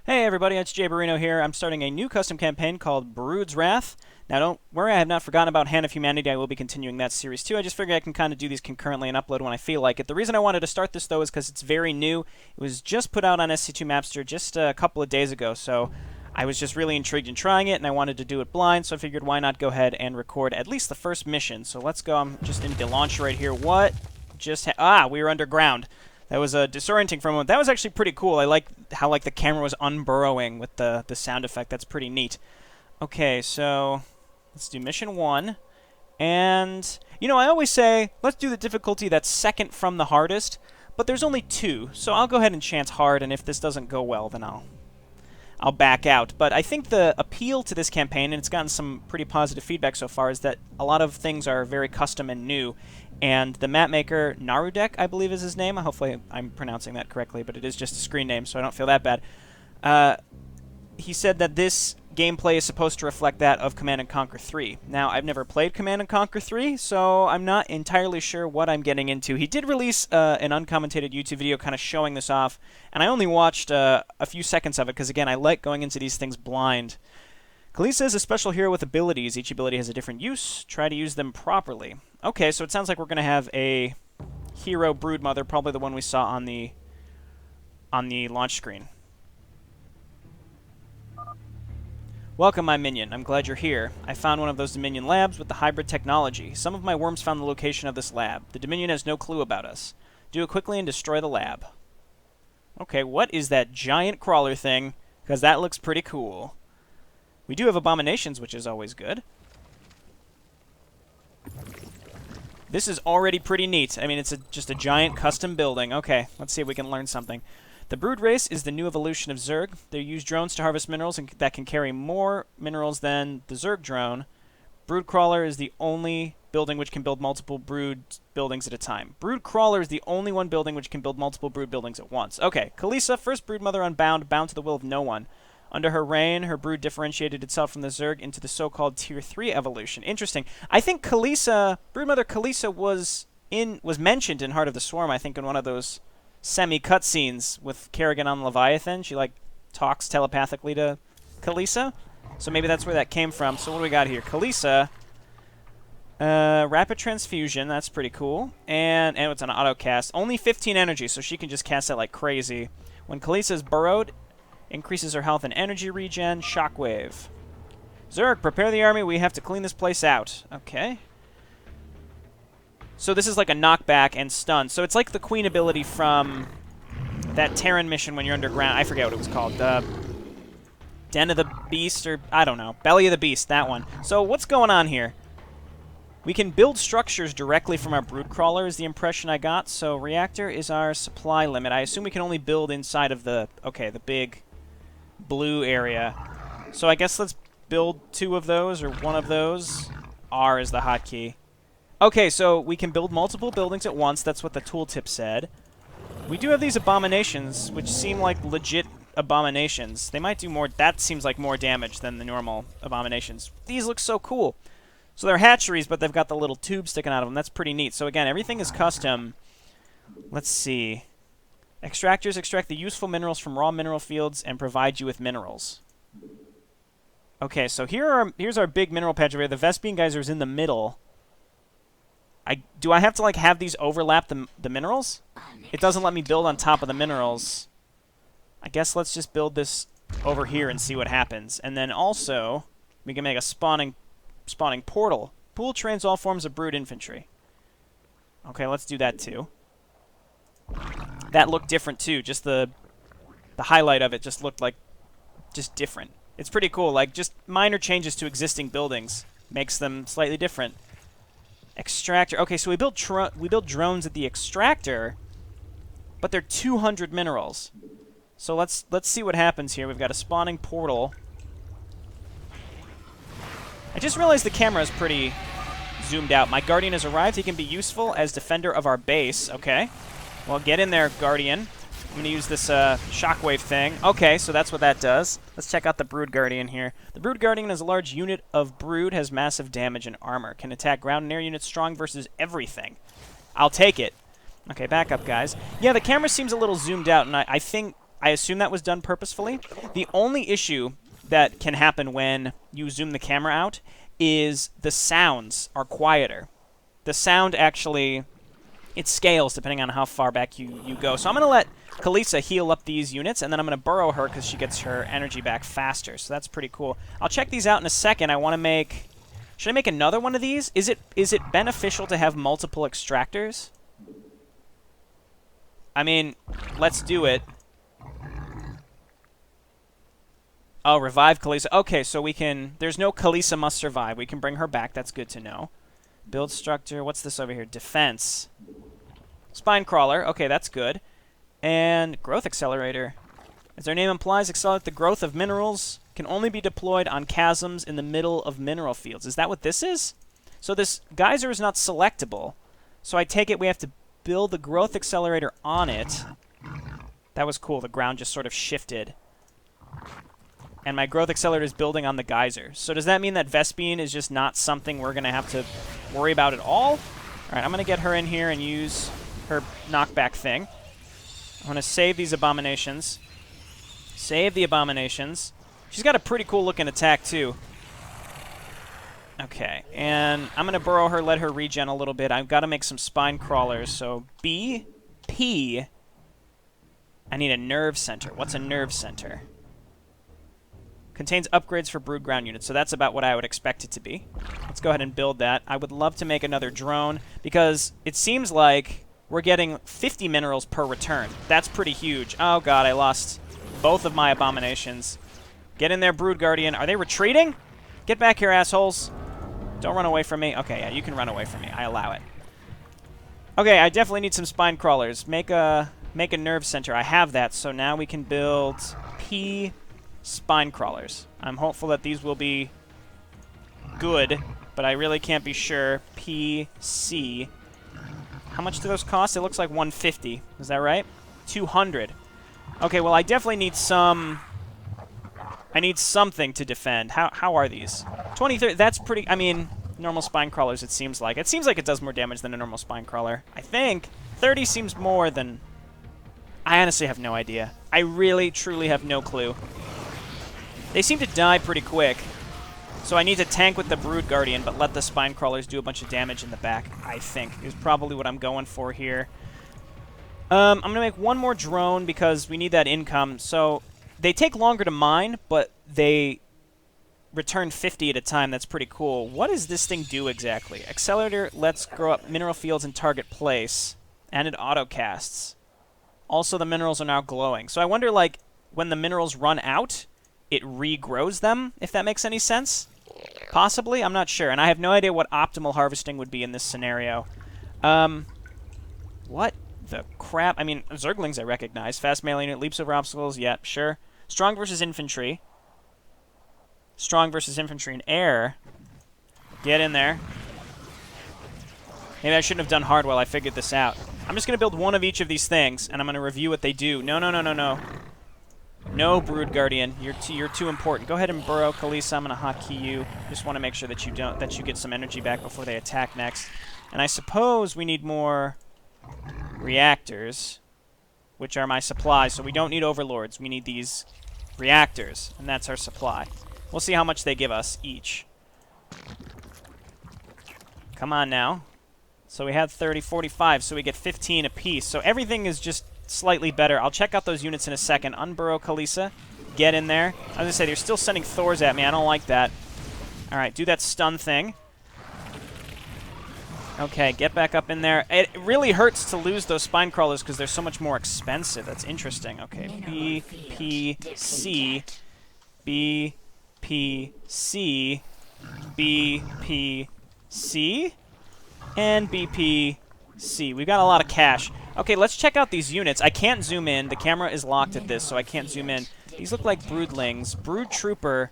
Hey everybody, it's JayborinoPlays here. I'm starting a new custom campaign called Broods Wrath. Now don't worry, I have not forgotten about Hand of Humanity. I will be continuing that series too. I just figured I can kind of do these concurrently and upload when I feel like it. The reason I wanted to start this though is because it's very new. It was just put out on SC2 Mapster just a couple of days ago, so I was just really intrigued in trying it and I wanted to do it blind, so I figured why not go ahead and record at least the first mission. So let's go. I'm just in the launcher right here. What just we were underground. That was disorienting for a moment. That was actually pretty cool. I like how the camera was unburrowing with the sound effect. That's pretty neat. Okay, so let's do mission 1. And, you know, I always say, let's do the difficulty that's second from the hardest, but there's only 2, so I'll go ahead and chance hard, and if this doesn't go well, then I'll back out. But I think the appeal to this campaign, and it's gotten some pretty positive feedback so far, is that a lot of things are very custom and new. And the map maker, Narudek, I believe is his name. Hopefully I'm pronouncing that correctly, but it is just a screen name, so I don't feel that bad. He said that this gameplay is supposed to reflect that of Command & Conquer 3. Now, I've never played Command & Conquer 3, so I'm not entirely sure what I'm getting into. He did release an uncommented YouTube video kind of showing this off, and I only watched a few seconds of it, because again, I like going into these things blind. Kalisa is a special hero with abilities. Each ability has a different use. Try to use them properly. Okay, so it sounds like we're going to have a hero broodmother, probably the one we saw on the launch screen. Welcome, my minion. I'm glad you're here. I found one of those Dominion labs with the hybrid technology. Some of my worms found the location of this lab. The Dominion has no clue about us. Do it quickly and destroy the lab. Okay, what is that giant crawler thing? Because that looks pretty cool. We do have abominations, which is always good. This is already pretty neat. I mean, it's just a giant custom building. Okay, let's see if we can learn something. The Brood race is the new evolution of Zerg. They use drones to harvest minerals that can carry more minerals than the Zerg drone. Brood Crawler is the only building which can build multiple brood buildings at a time. Brood Crawler is the only one building which can build multiple brood buildings at once. Okay, Kalisa, first broodmother unbound, bound to the will of no one. Under her reign, her brood differentiated itself from the Zerg into the so-called Tier 3 evolution. Interesting. I think Kalisa, broodmother Kalisa was mentioned in Heart of the Swarm, I think in one of those semi-cutscenes with Kerrigan on Leviathan. She, like, talks telepathically to Kalisa. So maybe that's where that came from. So what do we got here? Kalisa, rapid transfusion, that's pretty cool. And it's an auto cast. Only 15 energy, so she can just cast that like crazy. When Kalisa is burrowed, increases her health and energy regen. Shockwave. Zerg, prepare the army. We have to clean this place out. Okay. So this is like a knockback and stun. So it's like the Queen ability from that Terran mission when you're underground. I forget what it was called. Den of the Beast, or I don't know. Belly of the Beast, that one. So what's going on here? We can build structures directly from our brood crawler is the impression I got. So reactor is our supply limit. I assume we can only build inside of the big blue area. So I guess let's build 2 of those or 1 of those. R is the hotkey. Okay, so we can build multiple buildings at once. That's what the tooltip said. We do have these abominations, which seem like legit abominations. They might do more. That seems like more damage than the normal abominations. These look so cool. So they're hatcheries, but they've got the little tube sticking out of them. That's pretty neat. So again, everything is custom. Let's see. Extractors extract the useful minerals from raw mineral fields and provide you with minerals. Okay, so here's our big mineral patch over here. The Vespine geyser is in the middle. Do I have to, like, have these overlap the minerals? It doesn't let me build on top of the minerals. I guess let's just build this over here and see what happens. And then also, we can make a spawning portal. Pool trains all forms of brood infantry. Okay, let's do that too. That looked different too. Just the highlight of it just looked like just different. It's pretty cool. Like, just minor changes to existing buildings makes them slightly different. Extractor. Okay, so we built drones at the extractor, but they're 200 minerals. So let's see what happens here. We've got a spawning portal. I just realized the camera is pretty zoomed out. My Guardian has arrived. He can be useful as defender of our base. Okay. Well, get in there, Guardian. I'm going to use this shockwave thing. Okay, so that's what that does. Let's check out the Brood Guardian here. The Brood Guardian is a large unit of brood, has massive damage and armor. Can attack ground and air units strong versus everything. I'll take it. Okay, back up, guys. Yeah, the camera seems a little zoomed out, and I think I assume that was done purposefully. The only issue that can happen when you zoom the camera out is the sounds are quieter. The sound actually, it scales depending on how far back you go. So I'm going to let Kalisa heal up these units, and then I'm going to burrow her because she gets her energy back faster. So that's pretty cool. I'll check these out in a second. I want to make... Should I make another one of these? Is it beneficial to have multiple extractors? I mean, let's do it. Oh, revive Kalisa. Okay, so we can... There's no Kalisa must survive. We can bring her back. That's good to know. Build structure. What's this over here? Defense. Spine crawler. Okay, that's good. And growth accelerator. As their name implies, accelerate the growth of minerals. Can only be deployed on chasms in the middle of mineral fields. Is that what this is? So this geyser is not selectable. So I take it we have to build the growth accelerator on it. That was cool. The ground just sort of shifted. And my growth accelerator is building on the geyser. So does that mean that Vespene is just not something we're going to have to worry about at all? All right, I'm going to get her in here and use her knockback thing. I'm going to save these abominations. Save the abominations. She's got a pretty cool looking attack too. Okay, and I'm going to burrow her, let her regen a little bit. I've got to make some spine crawlers. So B, P. I need a nerve center. What's a nerve center? Contains upgrades for brood ground units, so that's about what I would expect it to be. Let's go ahead and build that. I would love to make another drone, because it seems like we're getting 50 minerals per return. That's pretty huge. Oh god, I lost both of my abominations. Get in there, Brood Guardian. Are they retreating? Get back here, assholes. Don't run away from me. Okay, yeah, you can run away from me. I allow it. Okay, I definitely need some spine crawlers. Make a nerve center. I have that, so now we can build P spine crawlers. I'm hopeful that these will be good, but I really can't be sure. PC. How much do those cost? It looks like 150. Is that right? 200. Okay, well, I definitely need some... I need something to defend. How are these? 23. That's pretty... I mean, normal spine crawlers, it seems like. It seems like it does more damage than a normal spine crawler. I think 30 seems more than... I honestly have no idea. I really, truly have no clue. They seem to die pretty quick. So I need to tank with the Brood Guardian, but let the spine crawlers do a bunch of damage in the back, I think, is probably what I'm going for here. I'm going to make one more drone because we need that income. So they take longer to mine, but they return 50 at a time. That's pretty cool. What does this thing do exactly? Accelerator lets grow up mineral fields in target place, and it auto-casts. Also, the minerals are now glowing. So I wonder, like, when the minerals run out, it regrows them, if that makes any sense? Possibly? I'm not sure. And I have no idea what optimal harvesting would be in this scenario. What the crap? I mean, Zerglings I recognize. Fast melee unit, leaps over obstacles. Yep, sure. Strong versus infantry. Strong versus infantry in air. Get in there. Maybe I shouldn't have done hard while I figured this out. I'm just going to build one of each of these things, and I'm going to review what they do. No, no, no, no, no. No, Brood Guardian. You're too important. Go ahead and burrow, Kalisa. I'm going to hotkey you. Just want to make sure that you get some energy back before they attack next. And I suppose we need more reactors, which are my supplies. So we don't need overlords. We need these reactors, and that's our supply. We'll see how much they give us each. Come on now. So we had 30, 45, so we get 15 apiece. So everything is just slightly better. I'll check out those units in a second. Unburrow Kalisa. Get in there. I was going to say, they're still sending Thors at me. I don't like that. All right, do that stun thing. Okay, get back up in there. It really hurts to lose those spine crawlers because they're so much more expensive. That's interesting. Okay, B, P, C, B, P, C, B, P, C, and B, P, C. We've got a lot of cash. Okay, let's check out these units. I can't zoom in. The camera is locked at this, so I can't zoom in. These look like broodlings. Brood Trooper,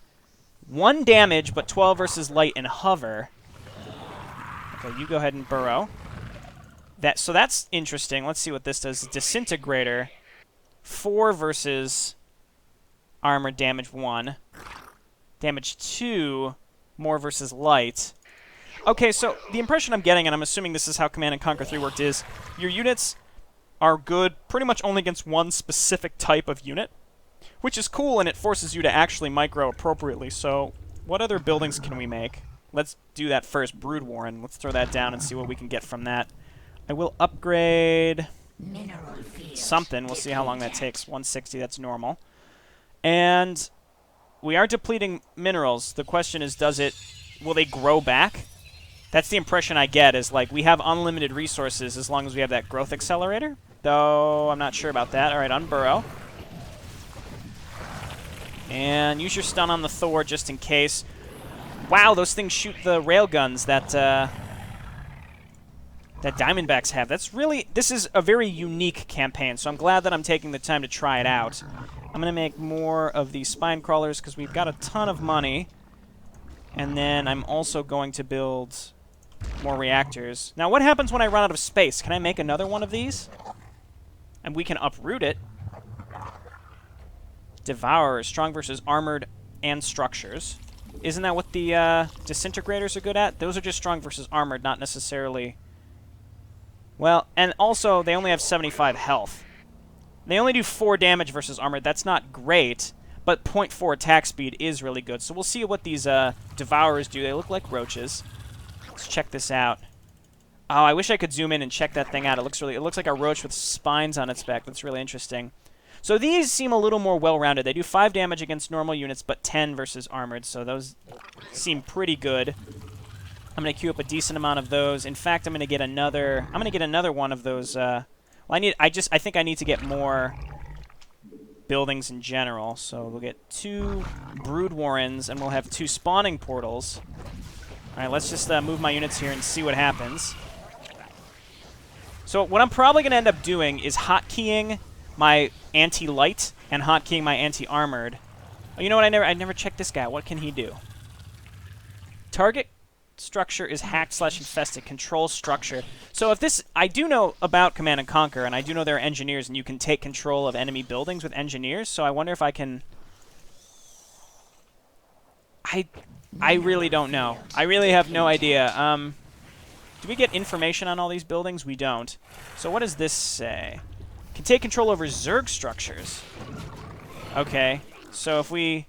1 damage, but 12 versus light and hover. Okay, you go ahead and burrow. So that's interesting. Let's see what this does. Disintegrator, 4 versus armor, damage 1. Damage 2, more versus light. Okay, so the impression I'm getting, and I'm assuming this is how Command & Conquer 3 worked, is your units are good pretty much only against one specific type of unit, which is cool, and it forces you to actually micro appropriately. So what other buildings can we make? Let's do that first. Brood Warren. Let's throw that down and see what we can get from that. I will upgrade something. We'll see how long that takes. 160, that's normal. And we are depleting minerals. The question is, will they grow back? That's the impression I get, is like we have unlimited resources as long as we have that growth accelerator. Though I'm not sure about that. All right, unburrow. And use your stun on the Thor just in case. Wow, those things shoot the railguns that Diamondbacks have. This is a very unique campaign, so I'm glad that I'm taking the time to try it out. I'm going to make more of these spine crawlers because we've got a ton of money. And then I'm also going to build more reactors. Now, what happens when I run out of space? Can I make another one of these? And we can uproot it. Devourers, strong versus armored and structures. Isn't that what the disintegrators are good at? Those are just strong versus armored, not necessarily... Well, and also, they only have 75 health. They only do 4 damage versus armored. That's not great, but 0.4 attack speed is really good. So we'll see what these Devourers do. They look like roaches. Let's check this out. Oh, I wish I could zoom in and check that thing out. It looks like a roach with spines on its back. That's really interesting. So these seem a little more well-rounded. They do 5 damage against normal units, but 10 versus armored. So those seem pretty good. I'm going to queue up a decent amount of those. In fact, I'm going to get another one of those. Well, I think I need to get more buildings in general. So we'll get 2 Brood Warrens, and we'll have 2 spawning portals. All right, let's just move my units here and see what happens. So what I'm probably going to end up doing is hotkeying my anti-light and hotkeying my anti-armored. Oh, you know what? I never checked this guy. What can he do? Target structure is hacked/infested. Control structure. So if this... I do know about Command & Conquer, and I do know there are engineers, and you can take control of enemy buildings with engineers, so I wonder if I can... I really don't know. I really have no idea. Do we get information on all these buildings? We don't. So what does this say? Can take control over Zerg structures. Okay. So if we...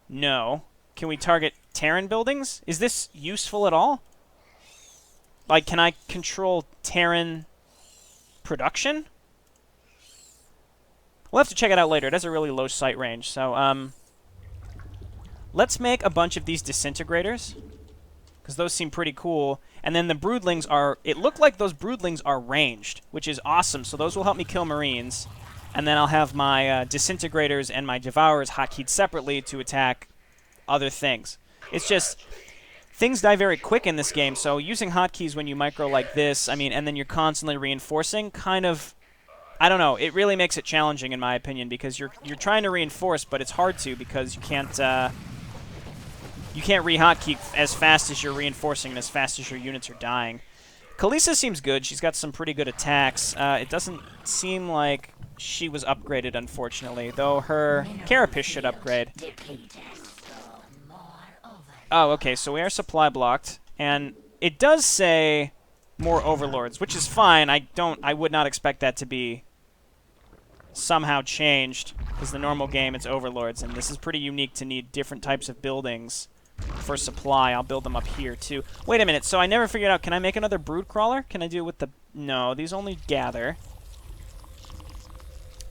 No. Can we target Terran buildings? Is this useful at all? Like, can I control Terran production? We'll have to check it out later. It has a really low sight range. So, let's make a bunch of these disintegrators, because those seem pretty cool. And then the broodlings are... It looked like those broodlings are ranged, which is awesome. So those will help me kill Marines. And then I'll have my disintegrators and my devourers hotkeyed separately to attack other things. It's just... Things die very quick in this game, so using hotkeys when you micro like this, I mean, and then you're constantly reinforcing, kind of... I don't know. It really makes it challenging, in my opinion, because you're trying to reinforce, but it's hard to because you can't re-hotkey as fast as you're reinforcing and as fast as your units are dying. Khaleesi seems good. She's got some pretty good attacks. It doesn't seem like she was upgraded, unfortunately, though her Carapace should upgrade. Oh, okay, so we are supply blocked, and it does say more overlords, which is fine. I would not expect that to be somehow changed, because the normal game it's overlords, and this is pretty unique to need different types of buildings for supply. I'll build them up here too. Wait a minute, so I never figured out, can I make another brood crawler? Can I do it with the... No, these only gather.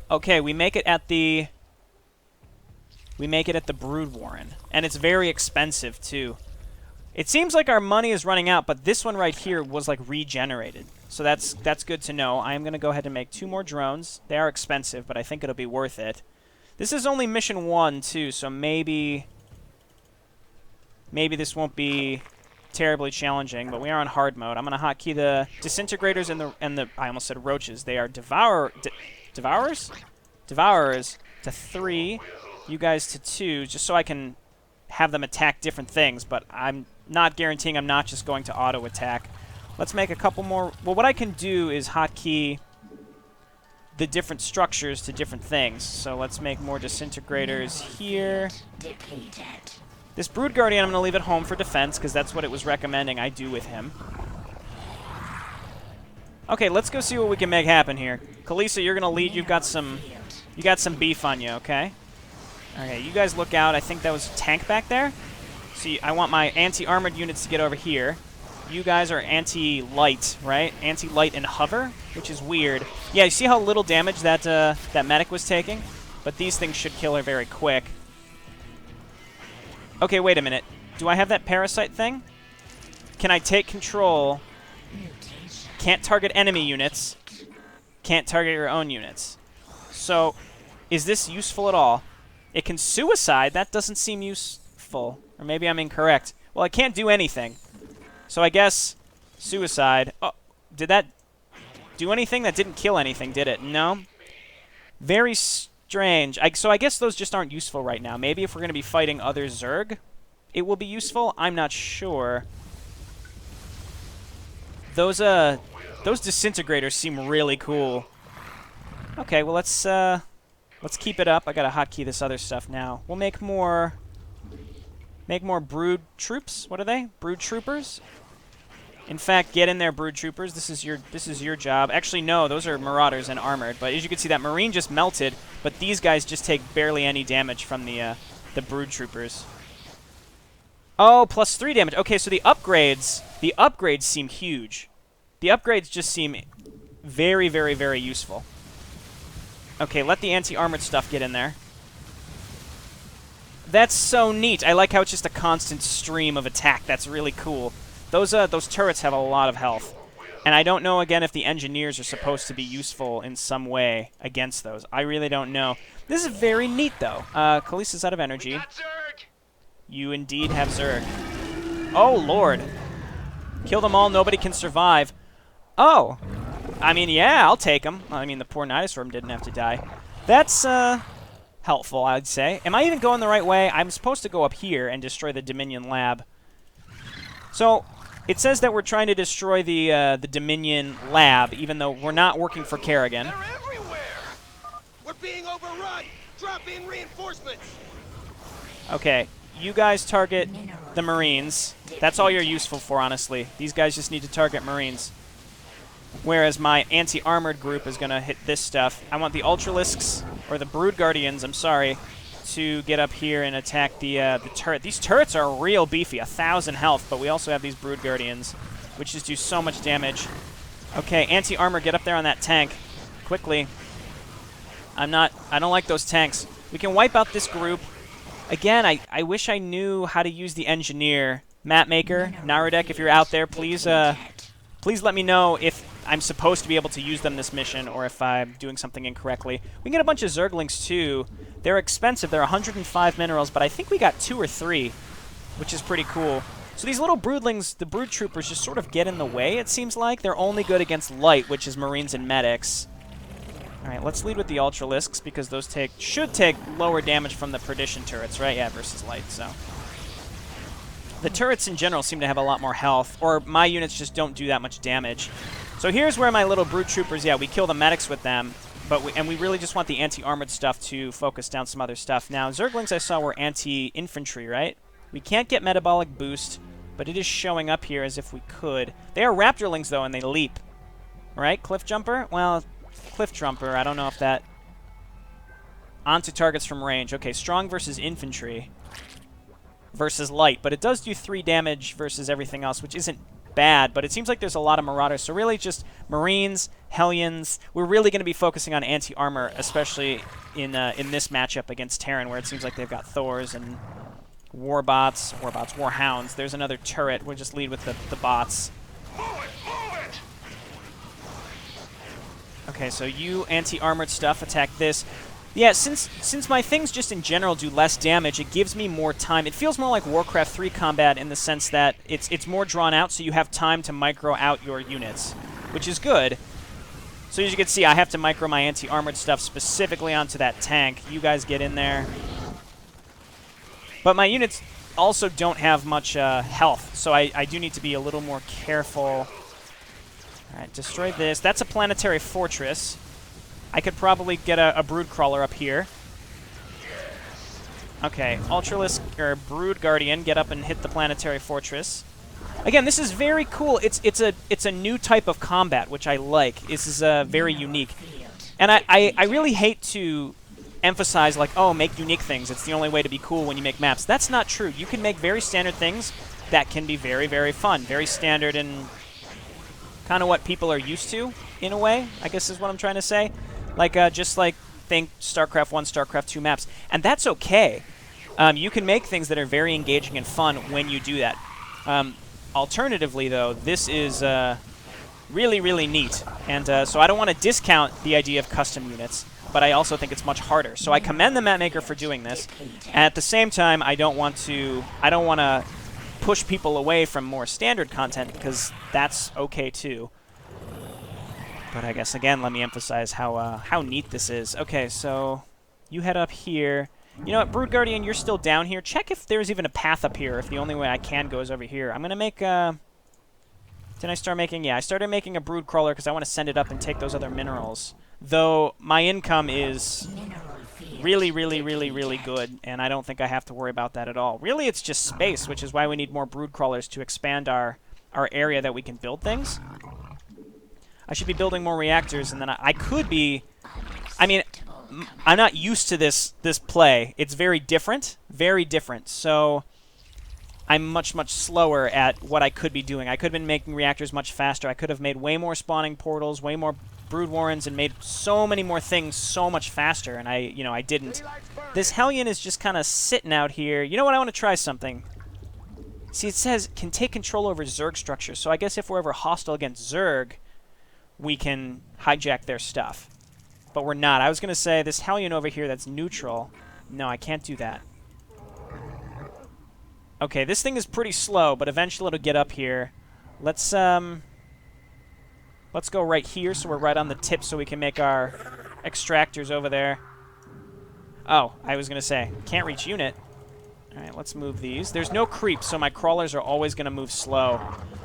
Okay, we make it at the... We make it at the Brood Warren. And it's very expensive too. It seems like our money is running out, but this one right here was like regenerated. So that's good to know. I am going to go ahead and make 2 more drones. They are expensive, but I think it'll be worth it. This is only mission 1 too, so maybe this won't be terribly challenging, but we are on hard mode. I'm going to hotkey the disintegrators and the I almost said roaches. They are devourers? Devourers to 3, you guys to 2, just so I can have them attack different things, but I'm not guaranteeing I'm not just going to auto attack. Let's make a couple more. Well, what I can do is hotkey the different structures to different things. So let's make more disintegrators here. This Brood Guardian I'm going to leave at home for defense, because that's what it was recommending I do with him. Okay, let's go see what we can make happen here. Kalisa, you're gonna lead. You got some beef on you, okay? Okay, you guys look out. I think that was a tank back there. See, I want my anti-armored units to get over here. You guys are anti-light, right? Anti-light and hover, which is weird. Yeah, you see how little damage that that medic was taking? But these things should kill her very quick. Okay, wait a minute. Do I have that parasite thing? Can I take control? Can't target enemy units. Can't target your own units. So, is this useful at all? It can suicide. That doesn't seem useful. Or maybe I'm incorrect. Well, it can't do anything. So I guess suicide. Oh, did that do anything? That didn't kill anything, did it? No? Very strange. So I guess those just aren't useful right now. Maybe if we're going to be fighting other Zerg, it will be useful. I'm not sure. Those disintegrators seem really cool. Okay, well let's keep it up. I gotta hotkey this other stuff now. We'll make more brood troops. What are they? Brood troopers? In fact, get in there, brood troopers. This is your job. Actually, no, those are marauders and armored. But as you can see, that marine just melted. But these guys just take barely any damage from the brood troopers. Oh, +3 damage. Okay, so the upgrades seem huge. The upgrades just seem very, very, very useful. Okay, let the anti-armored stuff get in there. That's so neat. I like how it's just a constant stream of attack. That's really cool. Those turrets have a lot of health. And I don't know, again, if the engineers are supposed to be useful in some way against those. I really don't know. This is very neat, though. Kalisa's out of energy. You indeed have Zerg. Oh, Lord. Kill them all. Nobody can survive. Oh. I mean, yeah, I'll take them. I mean, the poor Nidostorm didn't have to die. That's helpful, I'd say. Am I even going the right way? I'm supposed to go up here and destroy the Dominion lab. So, it says that we're trying to destroy the Dominion lab, even though we're not working for Kerrigan. They're everywhere. We're being overrun. Drop in reinforcements. Okay, you guys target the Marines. That's all you're useful for, honestly. These guys just need to target Marines. Whereas my anti-armored group is going to hit this stuff. I want the Ultralisks, or the Brood Guardians, I'm sorry, to get up here and attack the turret. These turrets are real beefy, 1,000 health, but we also have these Brood Guardians, which just do so much damage. Okay, anti-armor, get up there on that tank. Quickly. I don't like those tanks. We can wipe out this group. Again, I wish I knew how to use the engineer. Mapmaker, Narudek, if you're out there, please let me know if I'm supposed to be able to use them this mission or if I'm doing something incorrectly. We can get a bunch of Zerglings, too. They're expensive. They're 105 minerals, but I think we got 2 or 3, which is pretty cool. So these little broodlings, the brood troopers, just sort of get in the way, it seems like. They're only good against light, which is Marines and medics. All right, let's lead with the Ultralisks because those should take lower damage from the Perdition turrets, right? Yeah, versus light, so. The turrets in general seem to have a lot more health, or my units just don't do that much damage. So here's where my little brood troopers, yeah, we kill the medics with them, and we really just want the anti-armored stuff to focus down some other stuff. Now, Zerglings I saw were anti-infantry, right? We can't get metabolic boost, but it is showing up here as if we could. They are Raptorlings, though, and they leap. Right? Cliff Jumper? Well, Cliff Jumper, I don't know if that... Onto targets from range. Okay, strong versus infantry versus light, but it does do 3 damage versus everything else, which isn't bad, but it seems like there's a lot of Marauders, so really just Marines, Hellions. We're really going to be focusing on anti-armor, especially in this matchup against Terran, where it seems like they've got Thors and Warhounds. There's another turret. We'll just lead with the bots. Okay, so you anti-armored stuff attack this. Yeah, since my things just in general do less damage, it gives me more time. It feels more like Warcraft 3 combat in the sense that it's more drawn out, so you have time to micro out your units, which is good. So as you can see, I have to micro my anti-armored stuff specifically onto that tank. You guys get in there. But my units also don't have much health, so I do need to be a little more careful. All right, destroy this. That's a planetary fortress. I could probably get a brood crawler up here. Okay, Ultralisk or Brood Guardian, get up and hit the planetary fortress. Again, this is very cool. It's a new type of combat, which I like. This is very unique. And I really hate to emphasize, like, oh, make unique things. It's the only way to be cool when you make maps. That's not true. You can make very standard things that can be very, very fun. Very standard and kind of what people are used to, in a way, I guess is what I'm trying to say. Like, just like, think StarCraft 1, StarCraft 2 maps. And that's okay. You can make things that are very engaging and fun when you do that. Alternatively, though, this is really, really neat. And so I don't want to discount the idea of custom units, but I also think it's much harder. So I commend the mapmaker for doing this. And at the same time, I don't want to push people away from more standard content, because that's okay too. But I guess, again, let me emphasize how neat this is. Okay, so you head up here. You know what, Brood Guardian, you're still down here. Check if there's even a path up here, if the only way I can go is over here. I'm going to make a... Did I start making... Yeah, I started making a Brood Crawler because I want to send it up and take those other minerals. Though my income is really, really, really, really good, and I don't think I have to worry about that at all. Really, it's just space, which is why we need more Brood Crawlers to expand our area that we can build things. I should be building more reactors, and then I could be... I mean, I'm not used to this play. It's very different, so I'm much, much slower at what I could be doing. I could have been making reactors much faster. I could have made way more spawning portals, way more Brood Warrens, and made so many more things so much faster, and I didn't. This Hellion is just kind of sitting out here. You know what? I want to try something. See, it says, can take control over Zerg structures, so I guess if we're ever hostile against Zerg, we can hijack their stuff. But we're not. I was going to say, this Hellion over here that's neutral. No, I can't do that. Okay, this thing is pretty slow, but eventually it'll get up here. Let's go right here, so we're right on the tip, so we can make our extractors over there. Oh, I was going to say, can't reach unit. Alright, let's move these. There's no creep, so my crawlers are always going to move slow.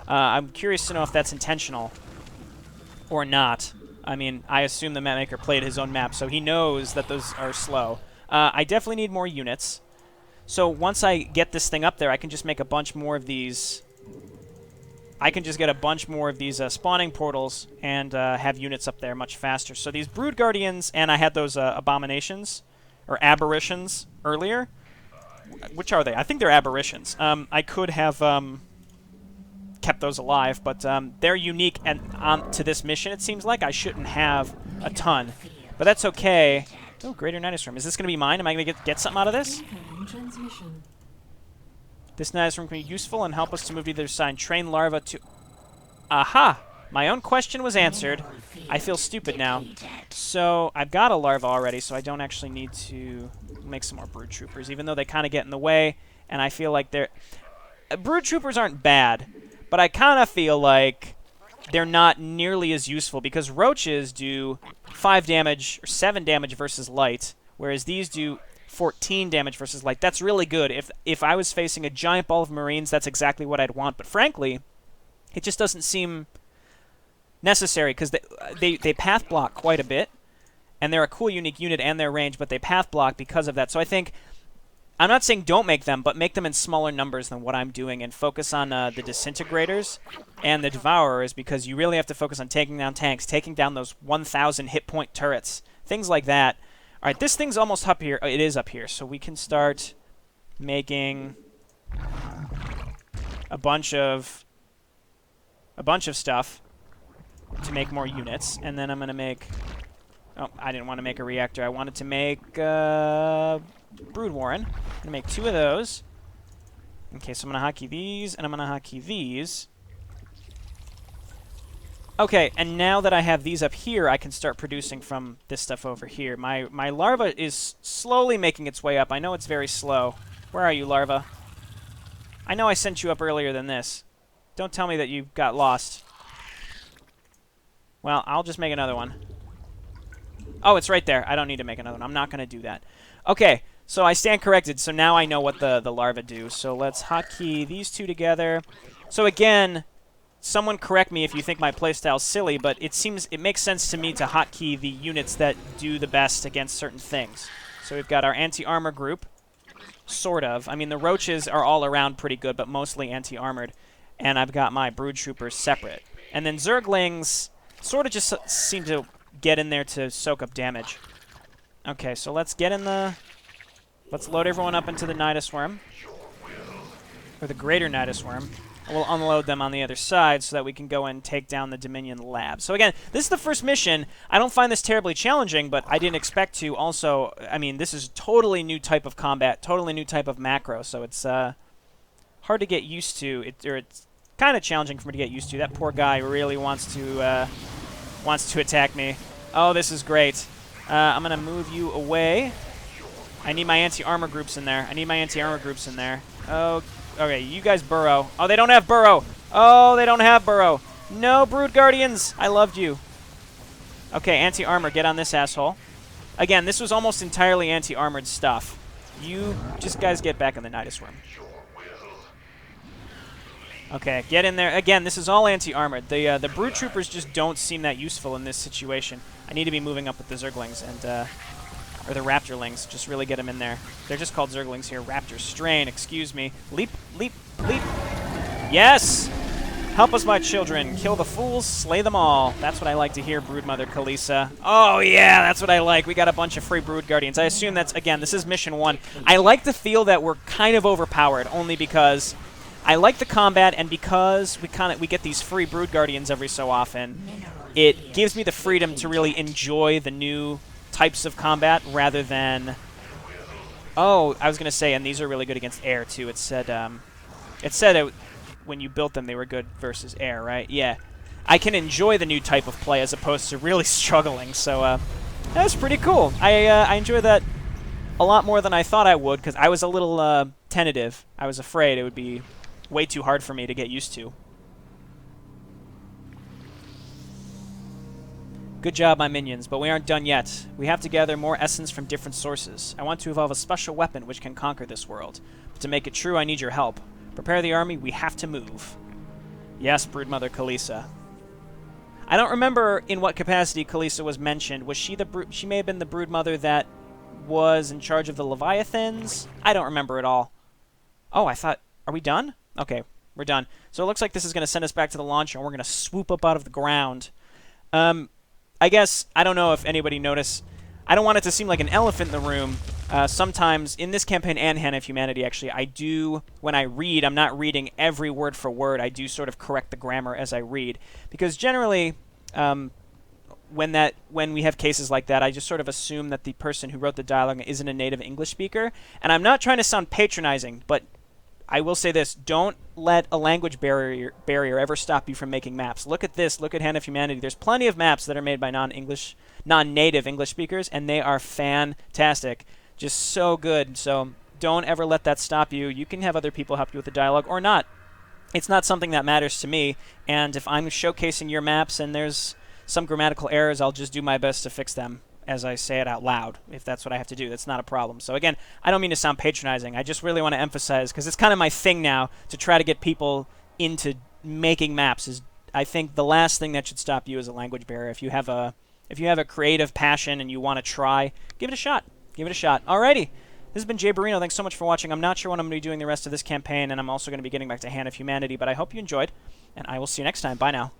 I'm curious to know if that's intentional or not. I mean, I assume the mapmaker played his own map, so he knows that those are slow. I definitely need more units. So once I get this thing up there, I can just make a bunch more of these... I can just get a bunch more of these spawning portals and have units up there much faster. So these Brood Guardians, and I had those abominations, or aberrations, earlier. Which are they? I think they're aberrations. I could have... kept those alive, but they're unique, and to this mission, it seems like I shouldn't have a ton, but that's okay. Oh, Greater Nidus Room. Is this going to be mine? Am I going to get something out of this? This Nidus Room can be useful and help us to move to either side. Train larva to... Aha! My own question was answered. I feel stupid now. So, I've got a larva already, so I don't actually need to make some more Brood Troopers, even though they kind of get in the way, and I feel like they're... Brood Troopers aren't bad, but I kind of feel like they're not nearly as useful, because roaches do 5 damage or 7 damage versus light, whereas these do 14 damage versus light. That's really good. If I was facing a giant ball of Marines, that's exactly what I'd want. But frankly, it just doesn't seem necessary, because they path block quite a bit, and they're a cool, unique unit, and their range, but they path block because of that. So I think... I'm not saying don't make them, but make them in smaller numbers than what I'm doing, and focus on the Disintegrators and the Devourers, because you really have to focus on taking down tanks, taking down those 1,000 hit point turrets, things like that. All right, this thing's almost up here. It is up here, so we can start making a bunch of stuff to make more units, and then I'm going to make... Oh, I didn't want to make a reactor. I wanted to make Brood Warren. I'm going to make 2 of those. Okay, so I'm going to hotkey these, and I'm going to hotkey these. Okay, and now that I have these up here, I can start producing from this stuff over here. My larva is slowly making its way up. I know it's very slow. Where are you, larva? I know I sent you up earlier than this. Don't tell me that you got lost. Well, I'll just make another one. Oh, it's right there. I don't need to make another one. I'm not going to do that. Okay, so I stand corrected. So now I know what the larvae do. So let's hotkey these 2 together. So again, someone correct me if you think my playstyle's silly, but it makes sense to me to hotkey the units that do the best against certain things. So we've got our anti-armor group, sort of. I mean, the roaches are all around pretty good, but mostly anti-armored. and I've got my Brood Troopers separate. And then Zerglings sort of just seem to get in there to soak up damage. Okay, so let's get in the... Let's load everyone up into the Nidus Worm. Or the Greater Nidus Worm. And we'll unload them on the other side so that we can go and take down the Dominion lab. So again, this is the first mission. I don't find this terribly challenging, but I didn't expect to. Also, I mean, this is totally new type of combat, totally new type of macro, so it's hard to get used to. It's kind of challenging for me to get used to. That poor guy really wants to attack me. Oh, this is great. I'm going to move you away. I need my anti-armor groups in there. Oh, okay, you guys burrow. Oh, they don't have burrow. No, Brood Guardians. I loved you. Okay, anti-armor, get on this asshole. Again, this was almost entirely anti-armored stuff. You just guys get back in the Nidus Worm. Okay, get in there. Again, this is all anti-armored. The Brood Troopers just don't seem that useful in this situation. I need to be moving up with the Zerglings and or the Raptorlings. Just really get them in there. They're just called Zerglings here. Raptor Strain, excuse me. Leap, leap, leap. Yes! Help us, my children. Kill the fools, slay them all. That's what I like to hear, Broodmother Kalisa. Oh, yeah, that's what I like. We got a bunch of free Brood Guardians. I assume that's, again, this is Mission 1. I like to feel that we're kind of overpowered, only because I like the combat, and because we get these free Brood Guardians every so often, it gives me the freedom to really enjoy the new types of combat rather than... Oh, I was going to say, and these are really good against air, too. It said when you built them, they were good versus air, right? Yeah. I can enjoy the new type of play as opposed to really struggling, so that was pretty cool. I enjoyed that a lot more than I thought I would, because I was a little tentative. I was afraid it would be way too hard for me to get used to. Good job, my minions, but we aren't done yet. We have to gather more essence from different sources. I want to evolve a special weapon which can conquer this world. But to make it true, I need your help. Prepare the army, we have to move. Yes, Broodmother Kalisa. I don't remember in what capacity Kalisa was mentioned. Was she she may have been the Broodmother that was in charge of the Leviathans? I don't remember at all. Oh, I thought... Are we done? Okay, we're done. So it looks like this is going to send us back to the launcher, and we're going to swoop up out of the ground. I guess, I don't know if anybody noticed, I don't want it to seem like an elephant in the room. Sometimes, in this campaign and Hand of Humanity, actually, I do, when I read, I'm not reading every word for word. I do sort of correct the grammar as I read. Because generally, when we have cases like that, I just sort of assume that the person who wrote the dialogue isn't a native English speaker. And I'm not trying to sound patronizing, but I will say this, don't let a language barrier ever stop you from making maps. Look at this, look at Hand of Humanity. There's plenty of maps that are made by non-native English speakers, and they are fantastic. Just so good. So don't ever let that stop you. You can have other people help you with the dialogue or not. It's not something that matters to me, and if I'm showcasing your maps and there's some grammatical errors, I'll just do my best to fix them as I say it out loud, if that's what I have to do. That's not a problem. So again, I don't mean to sound patronizing. I just really want to emphasize, because it's kind of my thing now, to try to get people into making maps. Is I think the last thing that should stop you is a language barrier. If you have a creative passion and you want to try, give it a shot. Give it a shot. Alrighty. This has been Jayborino. Thanks so much for watching. I'm not sure when I'm going to be doing the rest of this campaign, and I'm also going to be getting back to Hand of Humanity, but I hope you enjoyed, and I will see you next time. Bye now.